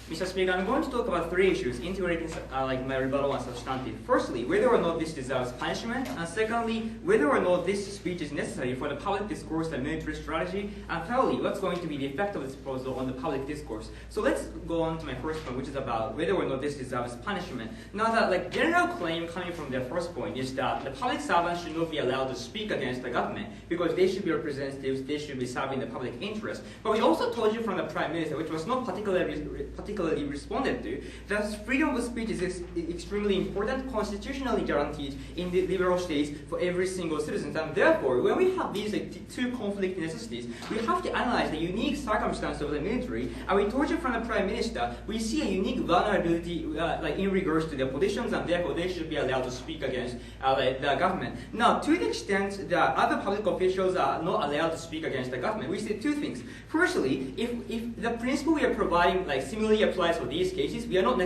Mr. Speaker, I'm going to talk about three issues integrating my rebuttal and substantive. Firstly, whether or not this deserves punishment, and secondly, whether or not this speech is necessary for the public discourse and military strategy, and thirdly, what's going to be the effect of this proposal on the public discourse. So let's go on to my first point, which is about whether or not this deserves punishment. Now that general claim coming from their first point is that the public servants should not be allowed to speak against the government because they should be representatives, they should be serving the public interest. But we also told you from the Prime Minister, which was not particularly responded to, that freedom of speech is extremely important, constitutionally guaranteed in the liberal states for every single citizen. And therefore, when we have these two conflict necessities, we have to analyze the unique circumstance of the military. And we told you from the Prime Minister, we see a unique vulnerability in regards to their positions, and therefore they should be allowed to speak against the government. Now, to the extent that other public officials are not allowed to speak against the government, we see two things. Firstly, if the principle we are providing similarly applies for these cases, we are not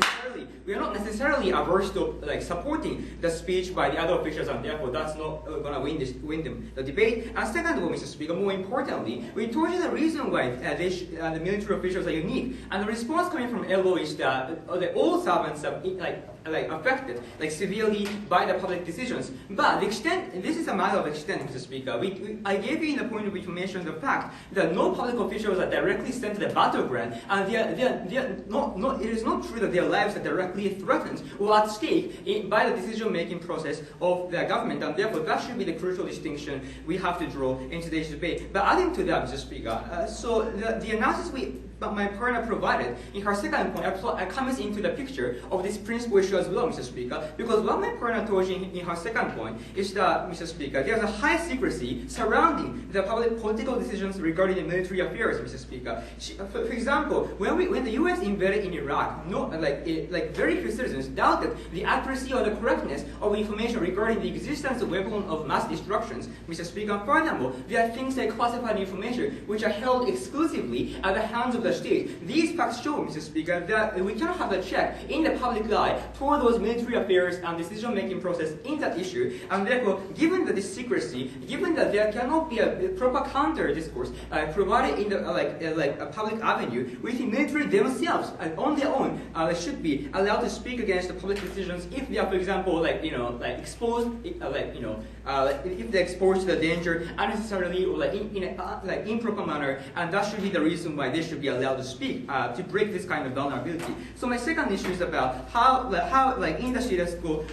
necessarily averse to supporting the speech by the other officials, and therefore that's not going to win the debate. And second of all, Mr. Speaker, more importantly, we told you the reason why the military officials are unique, and the response coming from LO is that all servants are affected severely by the public decisions. But the extent, this is a matter of extent, Mr. Speaker. I gave you in the point of information the fact that no public officials are directly sent to the battleground, and it is not true that their lives are directly threatened or at stake by the decision-making process of the government, and therefore that should be the crucial distinction we have to draw in today's debate. But adding to that, Mr. Speaker, so the analysis my partner provided in her second point comes into the picture of this principal issue as well, Mr. Speaker, because what my partner told you in her second point is that, Mr. Speaker, there's a high secrecy surrounding the public political decisions regarding the military affairs, Mr. Speaker. For example, when the U.S. invaded in Iraq, very few citizens doubted the accuracy or the correctness of information regarding the existence of weapons of mass destruction, Mr. Speaker. Furthermore, there are things like classified information which are held exclusively at the hands of the state. These facts show, Mr. Speaker, that we cannot have a check in the public eye for those military affairs and decision-making process in that issue, and therefore, given that this secrecy, given that there cannot be a proper counter-discourse provided in the a public avenue, we think military themselves, on their own, should be allowed to speak against the public decisions if they are, for example, exposed, if they're exposed to the danger unnecessarily or in an improper manner, and that should be the reason why they should be allowed to speak to break this kind of vulnerability. So my second issue is about how in the status quo,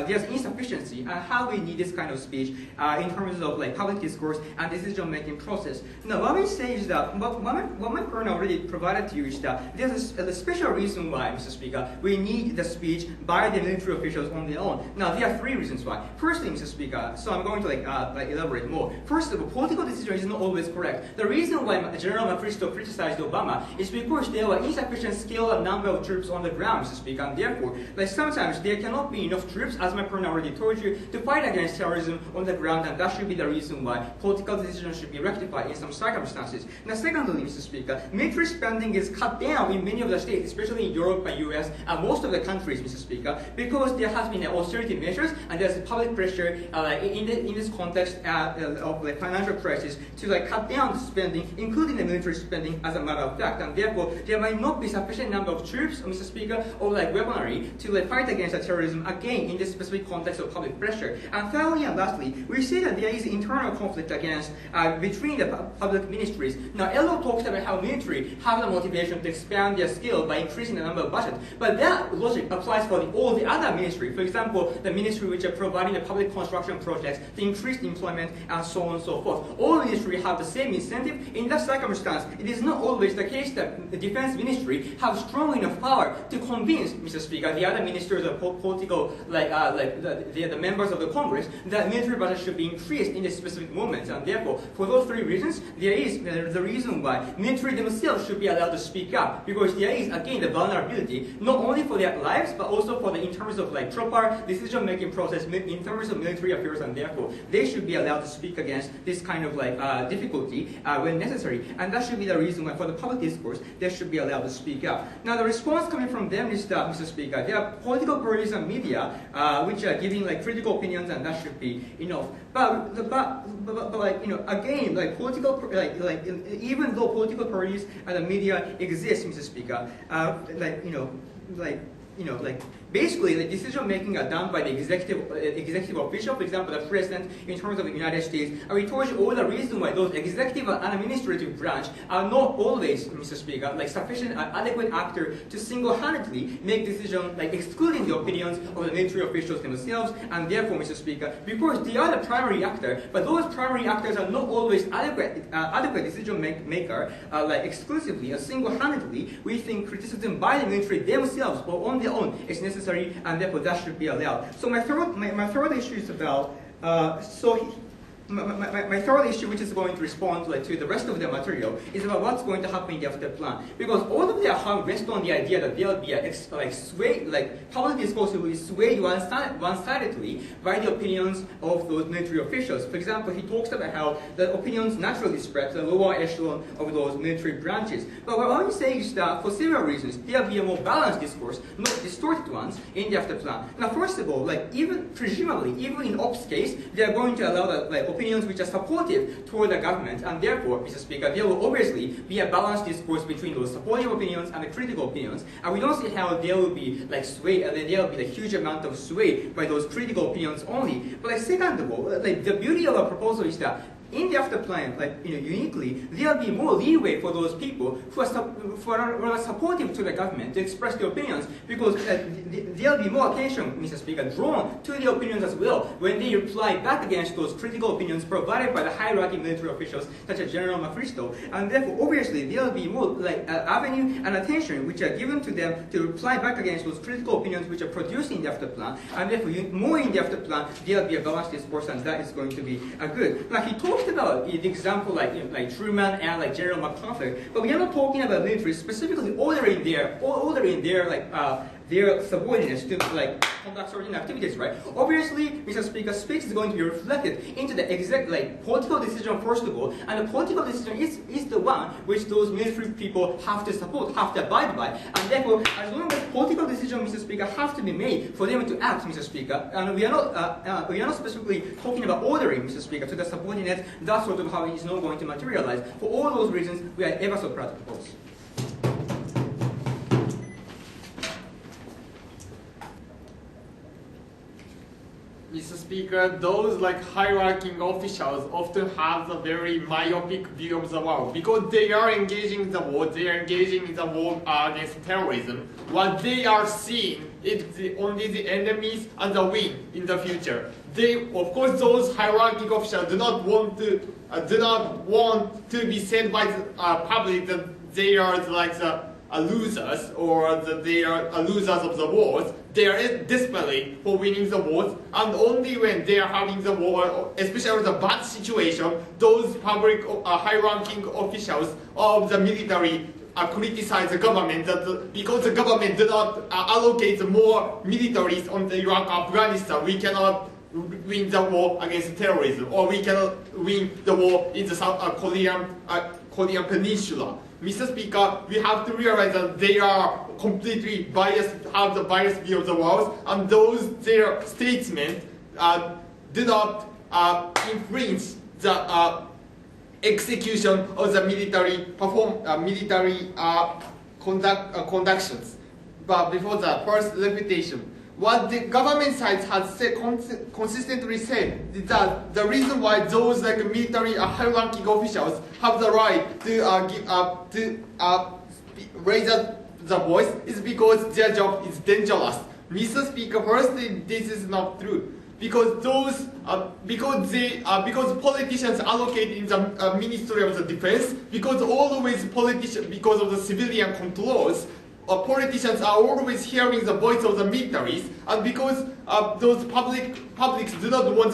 there's insufficiency and how we need this kind of speech in terms of public discourse and decision-making process. Now, what we say is that what my partner already provided to you is that there's a special reason why, Mr. Speaker, we need the speech by the military officials on their own. Now, there are three reasons why. Firstly, Mr. Speaker, so I'm going to elaborate more. First of all, political decision is not always correct. The reason why General McChrystal criticized Obama is because there were insufficient scale and number of troops on the ground, Mr. Speaker, and therefore, sometimes there cannot be enough troops, as my partner already told you, to fight against terrorism on the ground, and that should be the reason why political decisions should be rectified in some circumstances. Now, secondly, Mr. Speaker, military spending is cut down in many of the states, especially in Europe and US, and most of the countries, Mr. Speaker, because there has been austerity measures, and there's public pressure in this context of financial crisis to cut down the spending, including the military spending, as a matter of fact, and therefore there might not be sufficient number of troops, Mr. Speaker, or weaponry to fight against terrorism again in this specific context of public pressure. And thirdly and lastly, we see that there is internal conflict between the public ministries. Now, LO talks about how military have the motivation to expand their skill by increasing the number of budget, but that logic applies for all the other ministries. For example, the ministry which are providing the public construction projects to increase employment and so on and so forth. All ministries have the same incentive. In that circumstance, it is not always the case that the defense ministry have strong enough power to convince, Mr. Speaker, the other ministers of political, the members of the Congress, that military budget should be increased in this specific moment. And therefore, for those three reasons, there is the reason why military themselves should be allowed to speak up, because there is, again, the vulnerability, not only for their lives, but also for in terms of proper decision-making process in terms of military affairs, and therefore, they should be allowed to speak against this kind of difficulty when necessary. And that should be the reason why, for the public discourse, they should be allowed to speak out. Now, the response coming from them is that, Mr. Speaker, there are political parties and media which are giving like critical opinions, and that should be enough. But like, you know, again, like political, like even though political parties and the media exist, Mr. Speaker, basically, the decision making are done by the executive official, for example, the president, in terms of the United States. And we told you all the reason why those executive and administrative branch are not always, Mr. Speaker, like sufficient adequate actor to single-handedly make decisions, like excluding the opinions of the military officials themselves. And therefore, Mr. Speaker, because they are the primary actor, but those primary actors are not always adequate decision maker, like exclusively or single-handedly, we think criticism by the military themselves or on their own is necessary, and therefore that should be allowed. So my third issue is about my third issue, which is going to respond to the rest of the material, is about what's going to happen in the after plan. Because all of their harm rests on the idea that there will be public discourse will be swayed one-sidedly by the opinions of those military officials. For example, he talks about how the opinions naturally spread to the lower echelon of those military branches. But what I want to say is that for several reasons, there will be a more balanced discourse, not distorted ones, in the after plan. Now, first of all, presumably, even in ops case, they are going to allow that opinions which are supportive toward the government, and therefore, Mr. Speaker, there will obviously be a balanced discourse between those supportive opinions and the critical opinions, and we don't see how there will be sway, there will be a huge amount of sway by those critical opinions only. But second of all, the beauty of our proposal is that in the after plan, uniquely, there will be more leeway for those people who are supportive to the government to express their opinions, because there will be more attention, Mr. Speaker, drawn to the opinions as well when they reply back against those critical opinions provided by the high-ranking military officials such as General Mafristo. And therefore, obviously, there will be more avenue and attention which are given to them to reply back against those critical opinions which are produced in the after plan. And therefore, more in the after plan, there will be a balanced discourse, and that is going to be good. Now, he talked about the example like Truman and General MacArthur, but we are not talking about military specifically ordering their subordinates to conduct certain activities, right? Obviously, Mr. Speaker, speech is going to be reflected into the exact political decision first of all, and the political decision is the one which those military people have to support, have to abide by, and therefore, as long as political decision, Mr. Speaker, have to be made for them to act, Mr. Speaker, and we are not specifically talking about ordering, Mr. Speaker, to the subordinates. That's sort of how it is not going to materialize. For all those reasons, we are ever so proud to propose. Mr. Speaker, those high-ranking officials often have a very myopic view of the world because they are engaging in the war, against terrorism. What they are seeing is only the enemies and the win in the future. Of course, those high-ranking officials do not want to be said by the public that they are the losers or that they are losers of the wars. They are desperate for winning the wars, and only when they are having the war, especially with a bad situation, those public high-ranking officials of the military criticize the government because the government did not allocate more militaries on the Iraq, Afghanistan, we cannot win the war against terrorism, or we cannot win the war in the South Korean Peninsula. Mr. Speaker, we have to realize that they are completely biased, have the biased view of the world, and their statements do not influence the execution of the military conductions. But before that, first refutation. What the government side has consistently said is that the reason why those military high-ranking officials have the right to raise the voice is because their job is dangerous. Mr. Speaker, firstly, this is not true. Because politicians allocate in the Ministry of the Defense, because of the civilian controls, politicians are always hearing the voice of the militaries, and because those publics do not want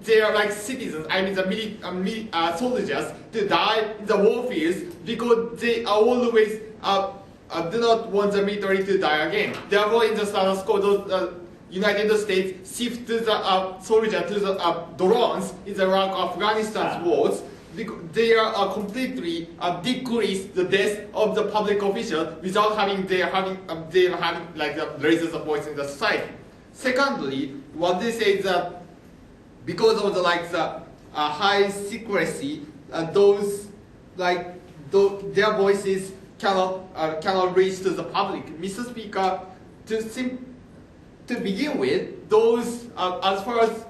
their citizens, I mean the soldiers, to die in the war fields, because they are always do not want the military to die again. Therefore, in the status quo, those United States shift to the soldiers to the drones in the Iraq, Afghanistan's wars. they are completely decrease the death of the public official without having raises the voice in the society. Secondly, what they say is that because of the high secrecy, their voices cannot reach to the public. Mr. Speaker, to begin with, those as far as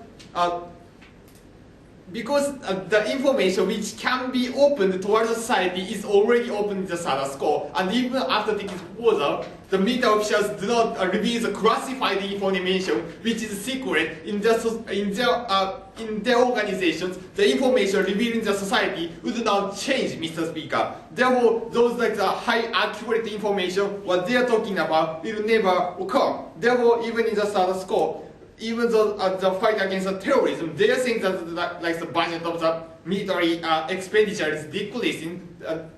because the information which can be opened towards the society is already open in the status quo, and even after the proposal, the military officials do not reveal the classified information which is secret in their organizations. The information revealed in the society would not change, Mr. Speaker. Therefore, those the high accurate information, what they are talking about, will never occur. Therefore, even in the status quo, even though the fight against the terrorism, they are saying that the budget of the military expenditure is decreasing.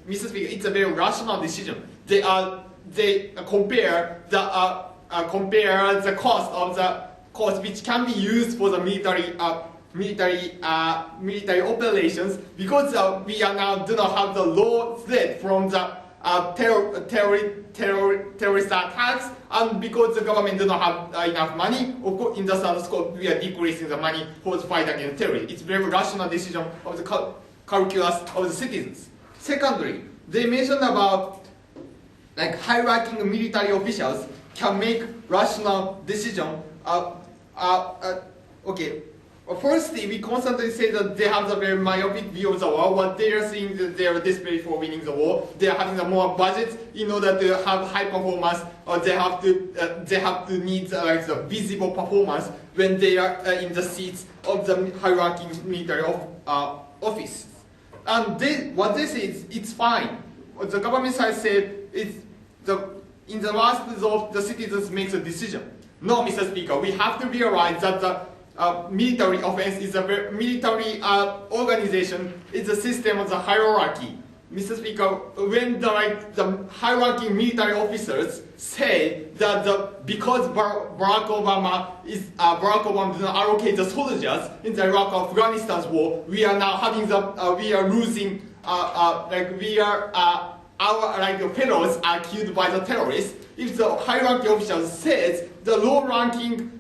Mr. Speaker, it's a very rational decision. They compare the cost which can be used for the military operations, because we are now do not have the low threat from the terrorist attacks, and because the government does not have enough money, of course, in the status quo, we are decreasing the money for the fight against terrorism. It's a very rational decision of the calculus of the citizens. Secondly, they mentioned about high-ranking military officials can make rational decision. Okay. Firstly, we constantly say that they have a very myopic view of the war. What they are saying that they are desperate for winning the war. They are having more budget in order to have high performance, or they have to need the visible performance when they are in the seats of the high-ranking military office. And what they say is it's fine. The government side said in the last result the citizens make the decision. No, Mr. Speaker, we have to realize that the military offense is a military organization. It's a system of the hierarchy. Mr. Speaker, when the high-ranking military officers say that because Barack Obama did not allocate the soldiers in the Iraq-Afghanistan war, we are now having we are losing our fellows are killed by the terrorists. If the high-ranking officials says the low-ranking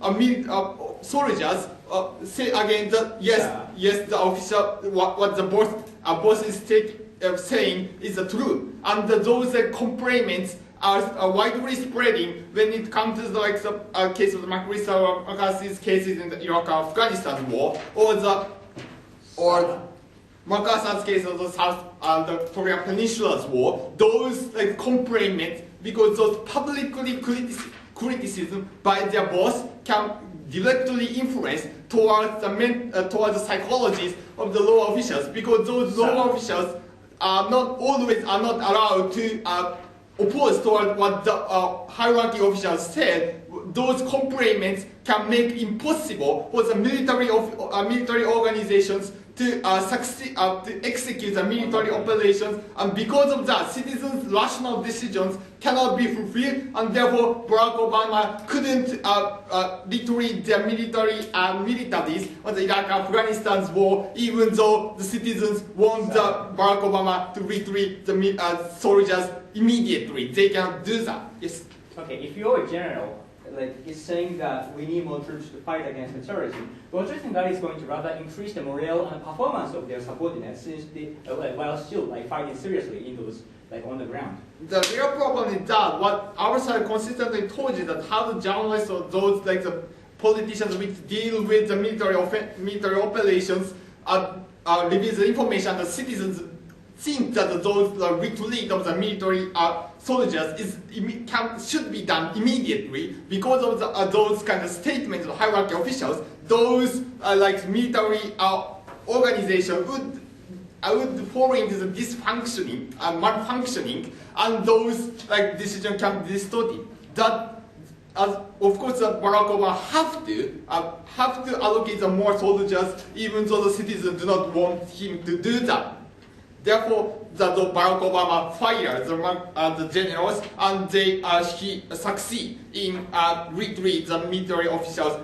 soldiers say again that yes, the official what the boss is saying is true, and those complaints are widely spreading when it comes to the case of the McChrystal cases in the Iraq-Afghanistan war, or MacArthur's case of the the Korean Peninsula's war. Those complaints, because those publicly criticism by their boss can directly influence towards the psychologies of the lower officials, because those lower officials are not allowed to oppose toward what the high-ranking officials said. Those complaints can make impossible for the military organizations to succeed to execute the military operations, and because of that, citizens' rational decisions cannot be fulfilled, and therefore Barack Obama couldn't retreat their militaries on the Iraq-Afghanistan war, even though the citizens want Barack Obama to retreat the soldiers immediately. They cannot do that. Yes. Okay, if you're a general, is saying that we need more troops to fight against the terrorism, don't you think that is going to rather increase the morale and performance of their subordinates, since they while still fighting seriously in those on the ground? The real problem is that what our side consistently told you, that how the journalists or those the politicians which deal with the military operations reveal the information, the citizens think that those retreat of the military soldiers should be done immediately because of those kind of statements of hierarchy officials. Those military organization would fall into the dysfunctioning, malfunctioning, and those decisions can be distorted. That, of course, Barack Obama have to allocate more soldiers, even though the citizens do not want him to do that. Therefore, Barack Obama fired the generals, and he succeed in retreat the military officials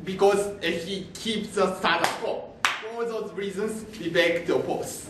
because he keeps the status quo. For those reasons we beg to oppose.